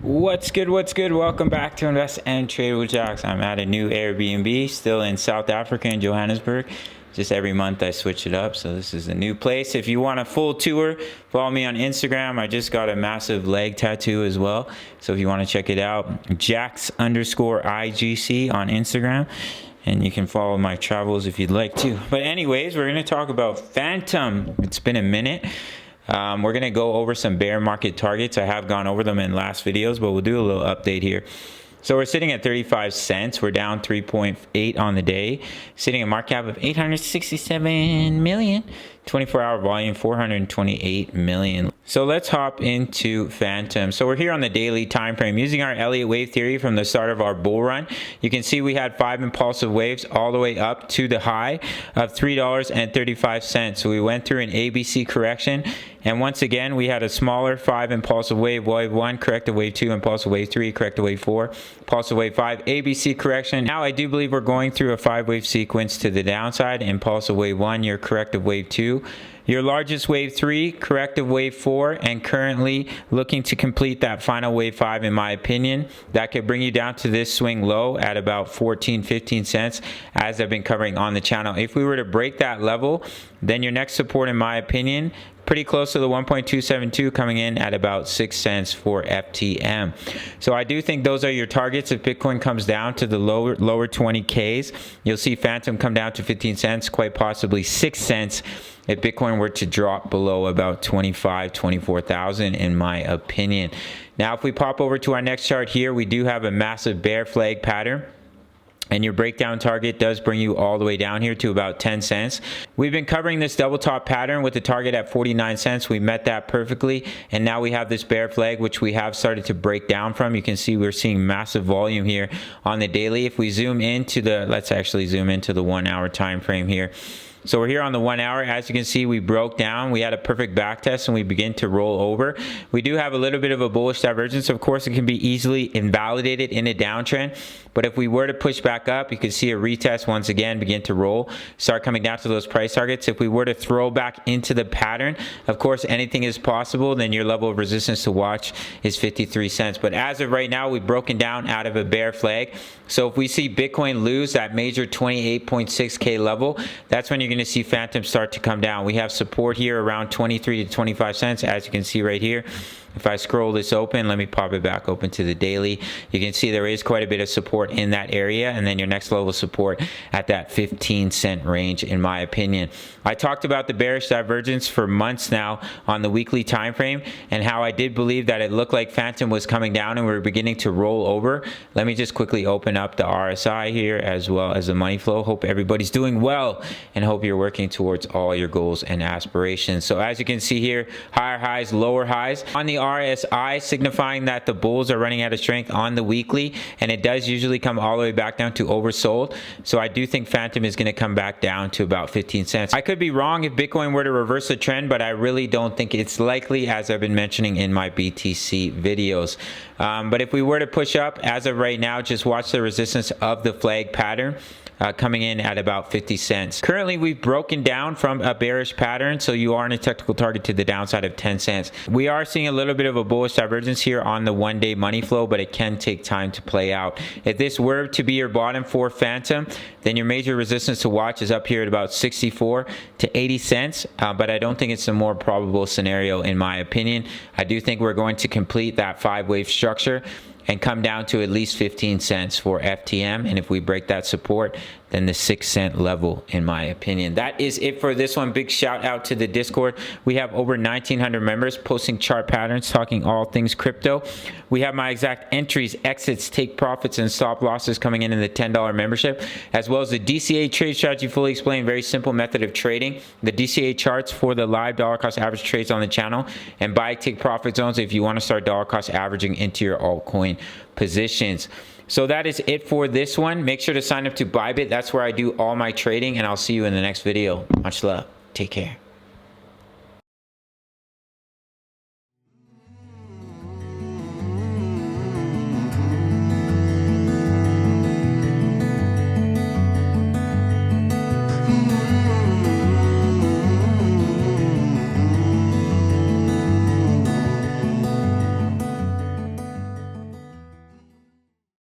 What's good? Welcome back to Invest and Trade with Jax. I'm at a new Airbnb still in South Africa in Johannesburg. Just every month I switch it up, so this is a new place. If you want a full tour, follow me on Instagram. I just got a massive leg tattoo as well, so if you want to check it out, Jax_IGC on Instagram, and you can follow my travels if you'd like to. But anyways, we're going to talk about Fantom. It's been a minute. We're going to go over some bear market targets. I have gone over them in last videos, but we'll do a little update here. So we're sitting at 35 cents. We're down 3.8 on the day, sitting at market cap of 867 million. 24-hour volume 428 million. So let's hop into Fantom. So we're here on the daily time frame using our Elliott wave theory from the start of our bull run. You can see we had 5 impulsive waves all the way up to the high of $3.35. So we went through an ABC correction, and once again we had a smaller 5 impulsive wave 1, corrective wave 2, impulsive wave 3, corrective wave 4, impulsive wave 5, ABC correction. Now I do believe we're going through a 5-wave sequence to the downside. Impulsive wave 1, your corrective wave 2, your largest wave 3, corrective wave 4, and currently looking to complete that final wave 5 in my opinion. That could bring you down to this swing low at about 14-15 cents as I've been covering on the channel. If we were to break that level, then your next support in my opinion, pretty close to the 1.272, coming in at about 6 cents for FTM. So I do think those are your targets. If Bitcoin comes down to the lower 20Ks, you'll see Fantom come down to 15 cents, quite possibly 6 cents if Bitcoin were to drop below about 24,000 in my opinion. Now if we pop over to our next chart here, we do have a massive bear flag pattern. And your breakdown target does bring you all the way down here to about 10 cents. We've been covering this double top pattern with the target at 49 cents. We met that perfectly. And now we have this bear flag, which we have started to break down from. You can see we're seeing massive volume here on the daily. If we zoom into the, let's actually zoom into the 1 hour time frame here. So we're here on the 1 hour. As you can see, we broke down. We had a perfect back test and we begin to roll over. We do have a little bit of a bullish divergence. Of course, it can be easily invalidated in a downtrend. But if we were to push back up, you can see a retest once again, begin to roll, start coming down to those price targets. If we were to throw back into the pattern, of course, anything is possible. Then your level of resistance to watch is 53 cents. But as of right now, we've broken down out of a bear flag. So if we see Bitcoin lose that major 28.6K level, that's when you're going to see Fantom start to come down. We have support here around 23 to 25 cents, as you can see right here. If I scroll this open, let me pop it back open to the daily. You can see there is quite a bit of support in that area, and then your next level of support at that 15 cent range in my opinion. I talked about the bearish divergence for months now on the weekly time frame and how I did believe that it looked like Fantom was coming down and we were beginning to roll over. Let me just quickly open up the RSI here as well as the money flow. Hope everybody's doing well and hope you're working towards all your goals and aspirations. So as you can see here, higher highs, lower highs on the RSI, signifying that the bulls are running out of strength on the weekly, and it does usually come all the way back down to oversold. So I do think Fantom is going to come back down to about 15 cents. I could be wrong if Bitcoin were to reverse the trend, but I really don't think it's likely, as I've been mentioning in my BTC videos. But if we were to push up, as of right now, just watch the resistance of the flag pattern. Coming in at about 50 cents. Currently, we've broken down from a bearish pattern, so you are in a technical target to the downside of 10 cents. We are seeing a little bit of a bullish divergence here on the one-day money flow, but it can take time to play out. If this were to be your bottom for Fantom, then your major resistance to watch is up here at about 64 to 80 cents, but I don't think it's a more probable scenario in my opinion. I do think we're going to complete that 5-wave structure and come down to at least 15 cents for FTM. And if we break that support, then the 6 cent level in my opinion. That is it for this one. Big shout out to the Discord. We have over 1,900 members posting chart patterns, talking all things crypto. We have my exact entries, exits, take profits, and stop losses coming in the $10 membership, as well as the DCA trade strategy fully explained, very simple method of trading. The DCA charts for the live dollar cost average trades on the channel, and buy, take profit zones if you want to start dollar cost averaging into your altcoin positions. So that is it for this one. Make sure to sign up to Bybit. That's where I do all my trading, and I'll see you in the next video. Much love. Take care.